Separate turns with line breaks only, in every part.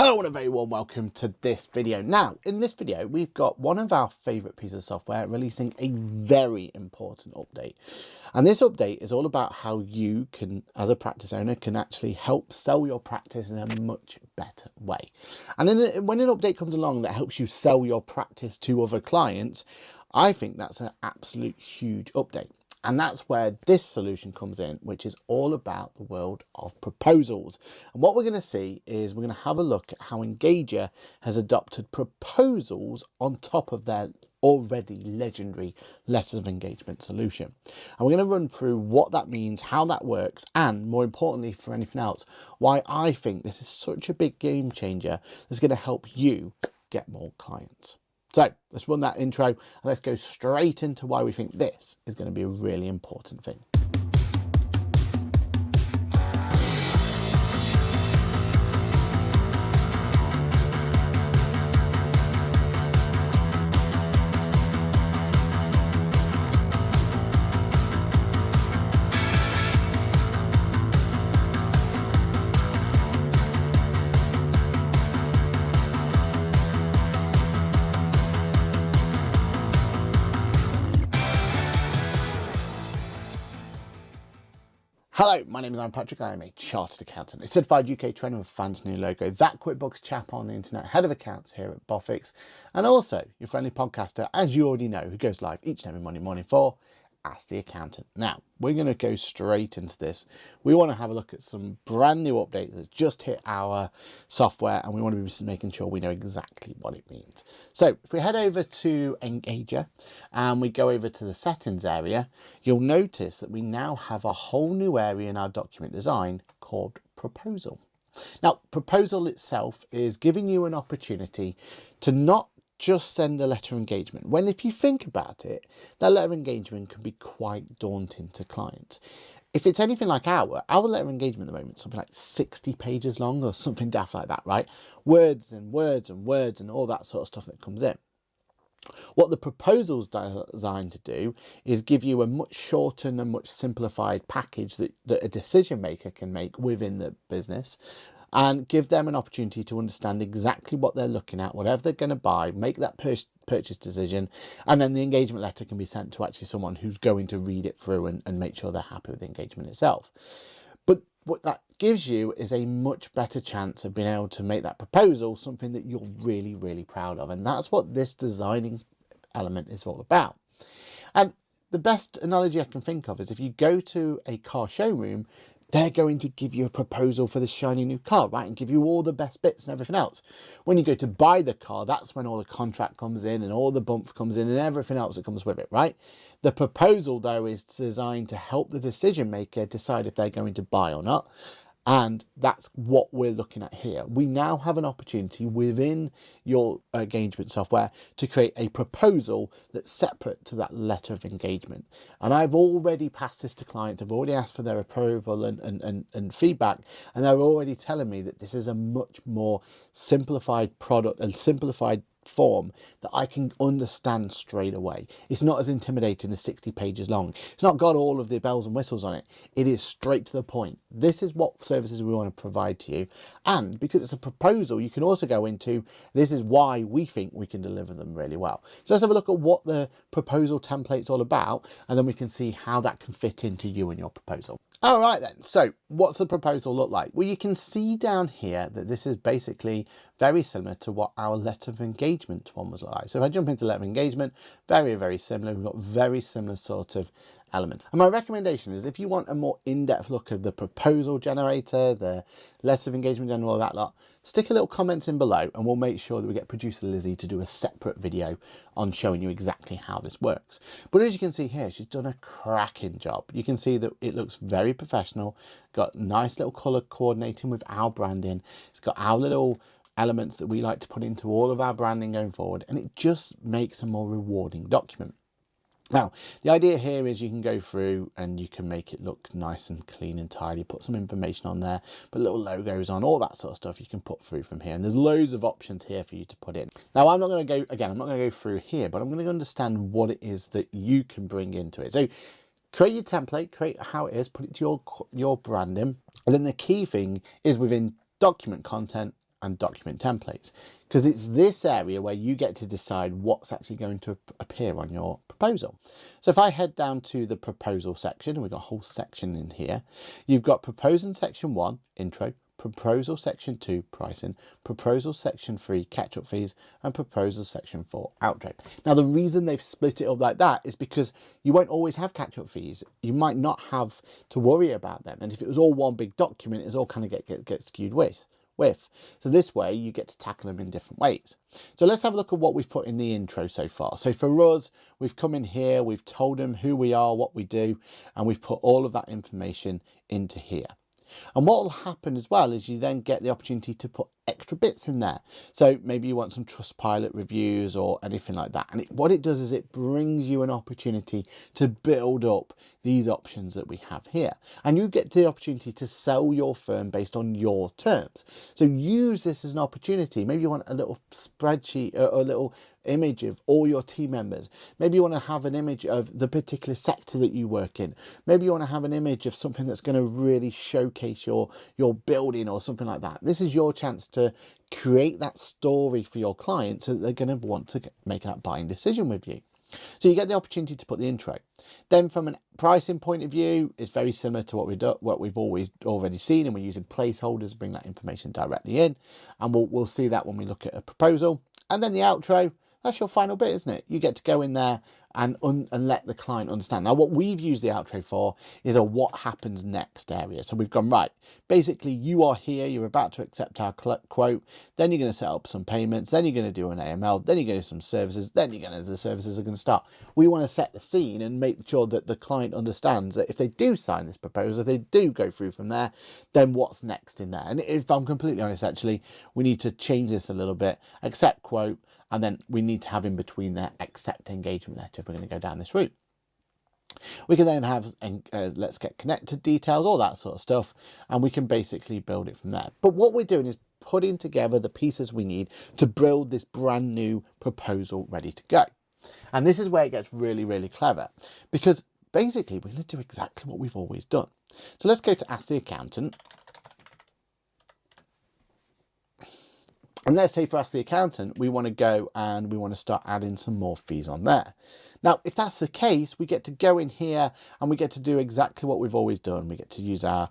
Hello and a very warm welcome to this video. Now, in this video, we've got one of our favorite pieces of software releasing a very important update. And this update is all about how you can, as a practice owner, can actually help sell your practice in a much better way. And then when an update comes along that helps you sell your practice to other clients, I think that's an absolute huge update. And that's where this solution comes in, which is all about the world of proposals. And what we're going to see is we're going to have a look at how Engager has adopted proposals on top of their already legendary letters of engagement solution. And we're going to run through what that means, how that works, and more importantly for anything else, why I think this is such a big game changer that's going to help you get more clients. So let's run that intro and let's go straight into why we think this is going to be a really important thing. Hello, my name is Patrick. I am a chartered accountant, a certified UK trainer with a fancy new logo, that QuickBooks chap on the internet, head of accounts here at Boffix, and also your friendly podcaster, as you already know, who goes live each and every Monday morning for Ask the Accountant. Now, we're going to go straight into this. We want to have a look at some brand new update that's just hit our software, and we want to be making sure we know exactly what it means. So if we head over to Engager and we go over to the settings area, you'll notice that we now have a whole new area in our document design called proposal. Now, proposal itself is giving you an opportunity to not just send a letter of engagement. When, if you think about it, that letter of engagement can be quite daunting to clients. If it's anything like our letter of engagement at the moment, something like 60 pages long or something daft like that, right? Words and words and words and all that sort of stuff that comes in. What the proposal's designed to do is give you a much shortened and much simplified package that a decision maker can make within the business, and give them an opportunity to understand exactly what they're looking at, whatever they're going to buy, make that purchase decision, and then the engagement letter can be sent to actually someone who's going to read it through and make sure they're happy with the engagement itself. But what that gives you is a much better chance of being able to make that proposal something that you're really, really proud of. And that's what this designing element is all about. And the best analogy I can think of is if you go to a car showroom, they're going to give you a proposal for this shiny new car, right? And give you all the best bits and everything else. When you go to buy the car, that's when all the contract comes in and all the bump comes in and everything else that comes with it, right? The proposal, though, is designed to help the decision maker decide if they're going to buy or not. And that's what we're looking at here. We now have an opportunity within your engagement software to create a proposal that's separate to that letter of engagement. And I've already passed this to clients. I've already asked for their approval and feedback. And they're already telling me that this is a much more simplified product and simplified form that I can understand straight away. It's not as intimidating as 60 pages long. It's not got all of the bells and whistles on it. It is straight to the point. This is what services we want to provide to you. And because it's a proposal, you can also go into, this is why we think we can deliver them really well. So let's have a look at what the proposal template's all about, and then we can see how that can fit into you and your proposal. All right then, so what's the proposal look like? Well, you can see down here that this is basically very similar to what our letter of engagement one was like. So if I jump into letter of engagement, very, very similar. We've got very similar sort of element. And my recommendation is if you want a more in-depth look of the proposal generator, the letter of engagement generator, all that lot, stick a little comments in below and we'll make sure that we get producer Lizzie to do a separate video on showing you exactly how this works. But as you can see here, she's done a cracking job. You can see that it looks very professional, got nice little color coordinating with our branding. It's got our little elements that we like to put into all of our branding going forward, and it just makes a more rewarding document. Now, the idea here is you can go through and you can make it look nice and clean and tidy, put some information on there, put little logos on, all that sort of stuff you can put through from here. And there's loads of options here for you to put in. Now, I'm not going to go through here, but I'm going to understand what it is that you can bring into it. So create your template, create how it is, put it to your branding. And then the key thing is within document content, and document templates, because it's this area where you get to decide what's actually going to appear on your proposal. So if I head down to the proposal section, and we've got a whole section in here, you've got proposal section 1, intro, proposal section 2, pricing, proposal section 3, catch-up fees, and proposal section 4, outro. Now, the reason they've split it up like that is because you won't always have catch-up fees. You might not have to worry about them. And if it was all one big document, it's all kind of get skewed with. So this way you get to tackle them in different ways. So let's have a look at what we've put in the intro so far. So for us, we've come in here, we've told them who we are, what we do, and we've put all of that information into here. And what will happen as well is you then get the opportunity to put extra bits in there. So maybe you want some Trustpilot reviews or anything like that. And what it does is it brings you an opportunity to build up these options that we have here. And you get the opportunity to sell your firm based on your terms. So use this as an opportunity. Maybe you want a little spreadsheet or a little image of all your team members. Maybe you want to have an image of the particular sector that you work in. Maybe you want to have an image of something that's going to really showcase your building or something like that. This is your chance to create that story for your client so that they're going to want to make that buying decision with you. So you get the opportunity to put the intro. Then from a pricing point of view, it's very similar to what we've always already seen, and we're using placeholders to bring that information directly in. And we'll see that when we look at a proposal. And then the outro, that's your final bit, isn't it? You get to go in there and let the client understand. Now, what we've used the outro for is a what happens next area. So we've gone, right, basically you are here, you're about to accept our quote, then you're going to set up some payments, then you're going to do an AML, then you're going to do some services, then the services are going to start. We want to set the scene and make sure that the client understands that if they do sign this proposal, if they do go through from there, then what's next in there. And if I'm completely honest, actually, we need to change this a little bit, accept quote, and then we need to have in between there accept engagement letter if we're going to go down this route. We can then have let's get connected details, all that sort of stuff, and we can basically build it from there. But what we're doing is putting together the pieces we need to build this brand new proposal ready to go. And this is where it gets really, really clever, because basically we're going to do exactly what we've always done. So let's go to Ask the Accountant. And let's say for Ask the Accountant, we want to go and we want to start adding some more fees on there. Now, if that's the case, we get to go in here and we get to do exactly what we've always done. We get to use our,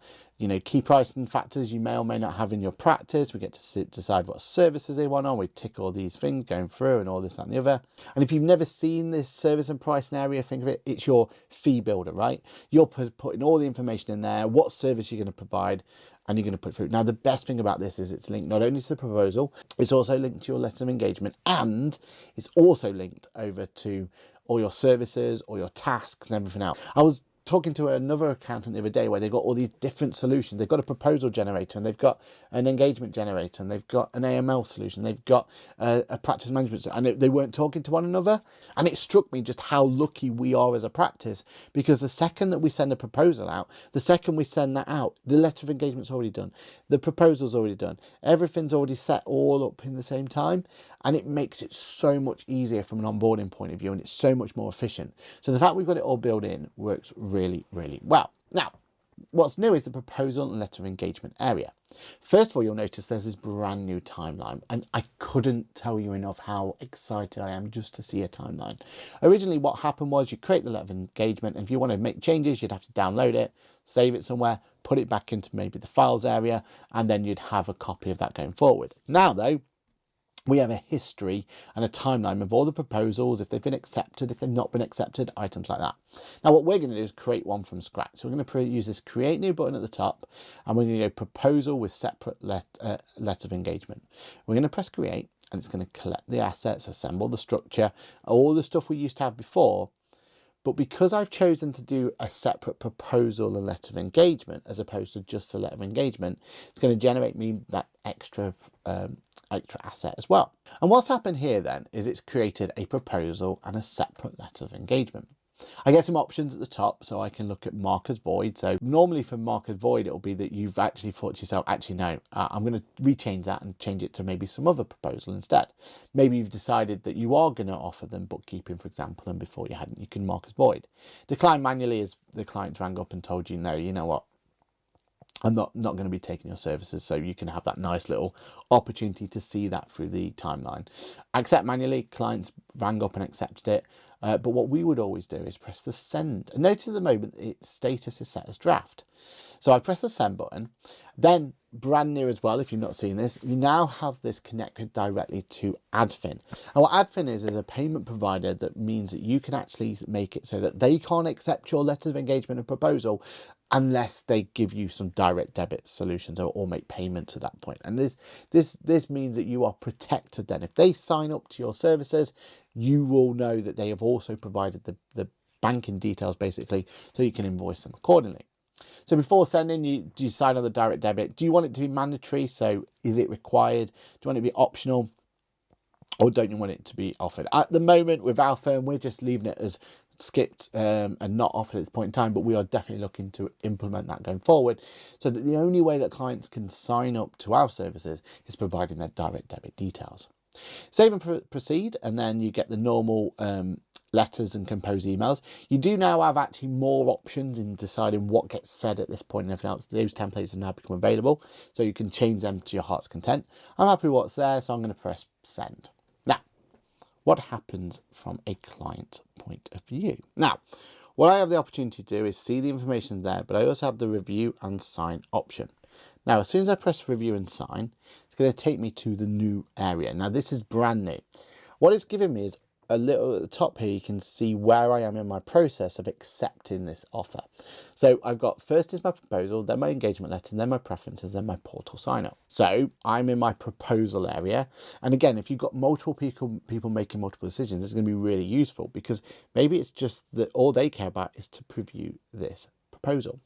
key pricing factors you may or may not have in your practice. We get to decide what services they want on. We tick all these things going through and all this, that, and the other. And if you've never seen this service and pricing area, think of it, it's your fee builder, right? You're putting all the information in there, what service you're going to provide, and you're going to put through. Now, the best thing about this is it's linked not only to the proposal, it's also linked to your letter of engagement, and it's also linked over to all your services, all your tasks and everything else. I was talking to another accountant the other day where they've got all these different solutions. They've got a proposal generator, and they've got an engagement generator, and they've got an AML solution, they've got a practice management, and they weren't talking to one another. And it struck me just how lucky we are as a practice, because the second that we send a proposal out, the second we send that out, the letter of engagement's already done, the proposal's already done, everything's already set all up in the same time, and it makes it so much easier from an onboarding point of view, and it's so much more efficient. So the fact we've got it all built in works really, really well. Now, what's new is the proposal and letter of engagement area. First of all, you'll notice there's this brand new timeline, and I couldn't tell you enough how excited I am just to see a timeline. Originally, what happened was you create the letter of engagement, and if you want to make changes, you'd have to download it, save it somewhere, put it back into maybe the files area, and then you'd have a copy of that going forward. Now, though, we have a history and a timeline of all the proposals, if they've been accepted, if they've not been accepted, items like that. Now, what we're going to do is create one from scratch. So we're going to use this create new button at the top, and we're going to go proposal with separate letter of engagement. We're going to press create, and it's going to collect the assets, assemble the structure, all the stuff we used to have before. But because I've chosen to do a separate proposal and letter of engagement as opposed to just a letter of engagement, it's going to generate me that extra asset as well. And what's happened here then is it's created a proposal and a separate letter of engagement. I get some options at the top, so I can look at mark as void. So normally for mark as void, it'll be that you've actually thought to yourself, actually, no, I'm going to rechange that and change it to maybe some other proposal instead. Maybe you've decided that you are going to offer them bookkeeping, for example, and before you hadn't, you can mark as void. Decline manually is the client rang up and told you, no, you know what, I'm not going to be taking your services, so you can have that nice little opportunity to see that through the timeline. Accept manually, clients rang up and accepted it. But what we would always do is press the send. And notice at the moment its status is set as draft. So I press the send button. Then, brand new as well, if you've not seen this, you now have this connected directly to Adfin. And what Adfin is a payment provider that means that you can actually make it so that they can't accept your letter of engagement and proposal unless they give you some direct debit solutions or make payments at that point. And this means that you are protected then. If they sign up to your services, you will know that they have also provided the banking details basically, so you can invoice them accordingly. So before sending, you decide on the direct debit. Do you want it to be mandatory? So is it required? Do you want it to be optional? Or don't you want it to be offered? At the moment with our firm, we're just leaving it as skipped and not offered at this point in time, but we are definitely looking to implement that going forward, so that the only way that clients can sign up to our services is providing their direct debit details. Save and proceed, and then you get the normal letters and compose emails. You do now have actually more options in deciding what gets said at this point and everything else. Those templates have now become available, so you can change them to your heart's content. I'm happy with what's there, so I'm going to press send. Now, what happens from a client point of view? Now, what I have the opportunity to do is see the information there, but I also have the review and sign option. Now, as soon as I press review and sign, it's going to take me to the new area. Now, this is brand new. What it's giving me is a little at the top here, you can see where I am in my process of accepting this offer. So I've got first is my proposal, then my engagement letter, then my preferences, then my portal sign up. So I'm in my proposal area. And again, if you've got multiple people making multiple decisions, it's going to be really useful, because maybe it's just that all they care about is to preview this proposal.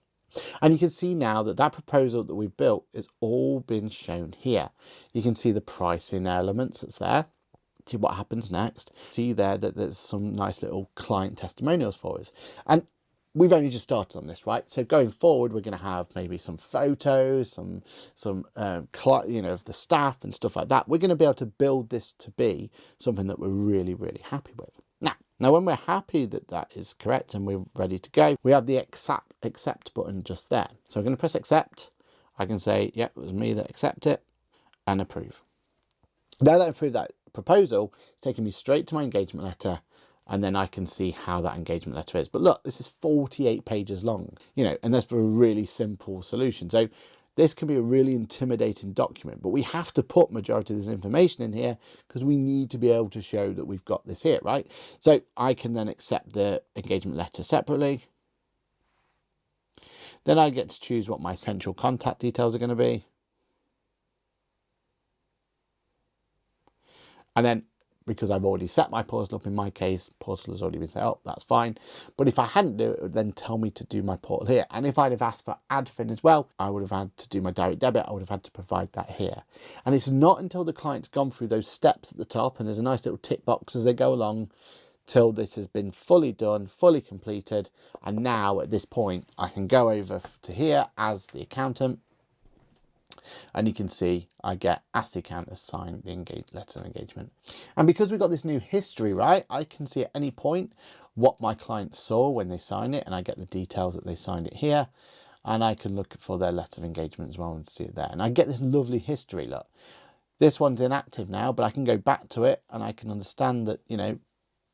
And you can see now that that proposal that we've built has all been shown here. You can see the pricing elements that's there. See what happens next. See there that there's some nice little client testimonials for us. And we've only just started on this, right? So going forward, we're going to have maybe some photos, some of the staff and stuff like that. We're going to be able to build this to be something that we're really, really happy with. Now, when we're happy that that is correct and we're ready to go, we have the accept button just there. So I'm going to press accept. I can say, yeah, it was me that accepted it, and approve. Now that I've approved that proposal, it's taking me straight to my engagement letter, and then I can see how that engagement letter is. But look, this is 48 pages long, and that's for a really simple solution. So this can be a really intimidating document, but we have to put majority of this information in here because we need to be able to show that we've got this here, right? So I can then accept the engagement letter separately. Then I get to choose what my central contact details are going to be. And then, because I've already set my portal up, in my case, portal has already been set up, that's fine. But if I hadn't do it, it would then tell me to do my portal here. And if I'd have asked for Adfin as well, I would have had to do my direct debit. I would have had to provide that here. And it's not until the client's gone through those steps at the top, and there's a nice little tick box as they go along, till this has been fully done, fully completed. And now at this point, I can go over to here as the accountant. And you can see I get ask the accountant to sign the letter of engagement. And because we've got this new history, right, I can see at any point what my client saw when they signed it, and I get the details that they signed it here. And I can look for their letter of engagement as well and see it there. And I get this lovely history. Look, this one's inactive now, but I can go back to it and I can understand that,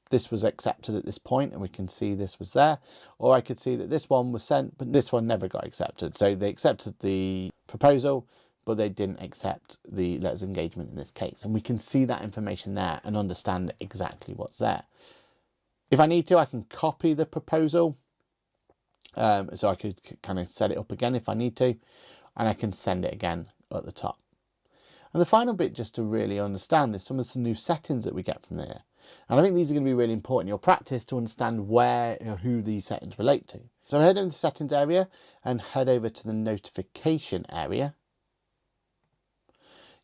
this was accepted at this point, and we can see this was there. Or I could see that this one was sent, but this one never got accepted. So they accepted the proposal, but they didn't accept the letters of engagement in this case. And we can see that information there and understand exactly what's there. If I need to, I can copy the proposal. So I could kind of set it up again if I need to, and I can send it again at the top. And the final bit, just to really understand, is some of the new settings that we get from there. And I think these are going to be really important in your practice to understand who these settings relate to. So head into the settings area and head over to the notification area.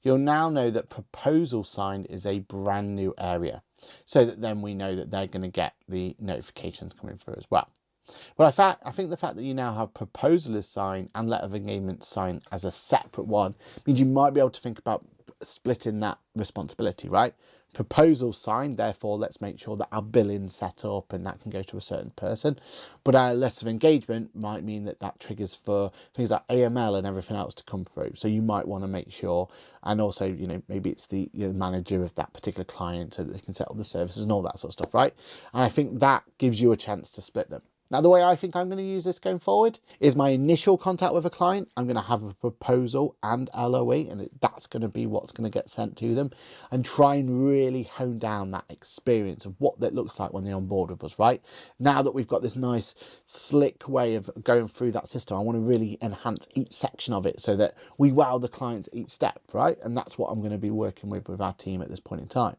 You'll now know that proposal signed is a brand new area, so that then we know that they're going to get the notifications coming through as well. But I think the fact that you now have proposal is signed and letter of engagement signed as a separate one means you might be able to think about splitting that responsibility, right? Proposal signed, therefore let's make sure that our billing's set up and that can go to a certain person. But our letter of engagement might mean that that triggers for things like AML and everything else to come through. So you might want to make sure, and also, you know, maybe it's the manager of that particular client so that they can set up the services and all that sort of stuff, right? And I think that gives you a chance to split them. Now, the way I think I'm going to use this going forward is my initial contact with a client. I'm going to have a proposal and LOE, and that's going to be what's going to get sent to them, and try and really hone down that experience of what that looks like when they onboard with us, right? Now that we've got this nice, slick way of going through that system, I want to really enhance each section of it so that we wow the clients each step, right? And that's what I'm going to be working with our team at this point in time.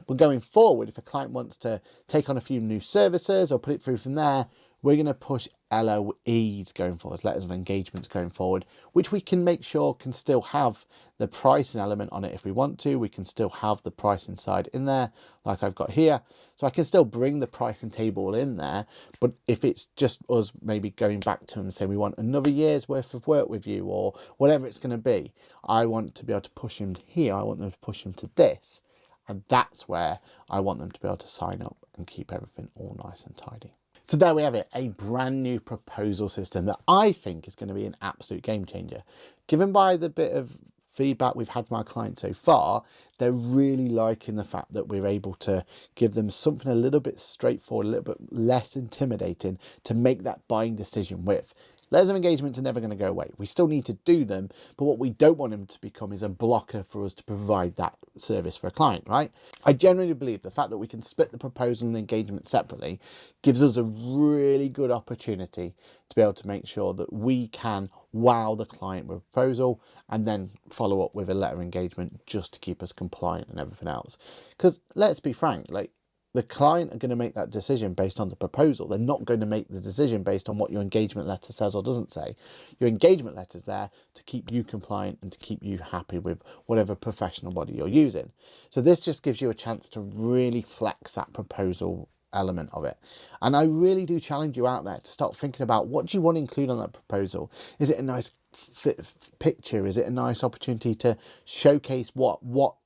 But going forward, if a client wants to take on a few new services or put it through from there, we're going to push LOEs going forward, letters of engagements going forward, which we can make sure can still have the pricing element on it if we want to. We can still have the pricing side in there, like I've got here. So I can still bring the pricing table in there. But if it's just us maybe going back to them and saying we want another year's worth of work with you or whatever it's going to be, I want to be able to push them here. I want them to push them to this. And that's where I want them to be able to sign up and keep everything all nice and tidy. So there we have it, a brand new proposal system that I think is going to be an absolute game changer. Given by the bit of feedback we've had from our clients so far, they're really liking the fact that we're able to give them something a little bit straightforward, a little bit less intimidating to make that buying decision with. Letters of engagements are never going to go away. We still need to do them, but what we don't want them to become is a blocker for us to provide that service for a client, right? I genuinely believe the fact that we can split the proposal and the engagement separately gives us a really good opportunity to be able to make sure that we can wow the client with a proposal and then follow up with a letter of engagement just to keep us compliant and everything else. Because let's be frank, like, the client are going to make that decision based on the proposal. They're not going to make the decision based on what your engagement letter says or doesn't say. Your engagement letter is there to keep you compliant and to keep you happy with whatever professional body you're using. So this just gives you a chance to really flex that proposal element of it. And I really do challenge you out there to start thinking about, what do you want to include on that proposal? Is it a nice picture? Is it a nice opportunity to showcase what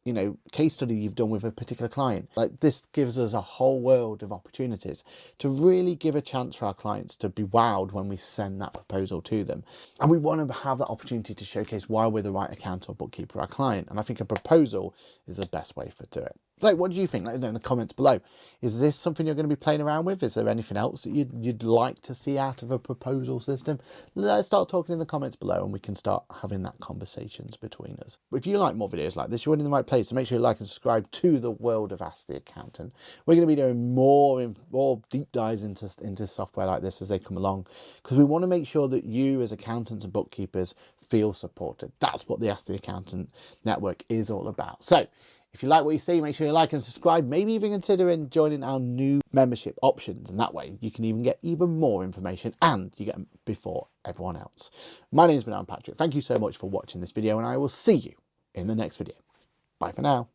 you know, case study you've done with a particular client? Like, this gives us a whole world of opportunities to really give a chance for our clients to be wowed when we send that proposal to them. And we want to have that opportunity to showcase why we're the right accountant or bookkeeper for our client. And I think a proposal is the best way to do it. So what do you think? Let me know in the comments below. Is this something you're going to be playing around with? Is there anything else that you'd like to see out of a proposal system? Let's start talking in the comments below and we can start having that conversations between us. If you like more videos like this, you're in the right place, so make sure you like and subscribe to the world of Ask the Accountant. We're going to be doing more deep dives into software like this as they come along, because we want to make sure that you as accountants and bookkeepers feel supported. That's what the Ask the Accountant network is all about. So if you like what you see, make sure you like and subscribe, maybe even considering joining our new membership options. And that way you can even get even more information and you get them before everyone else. My name is Patrick. Thank you so much for watching this video and I will see you in the next video. Bye for now.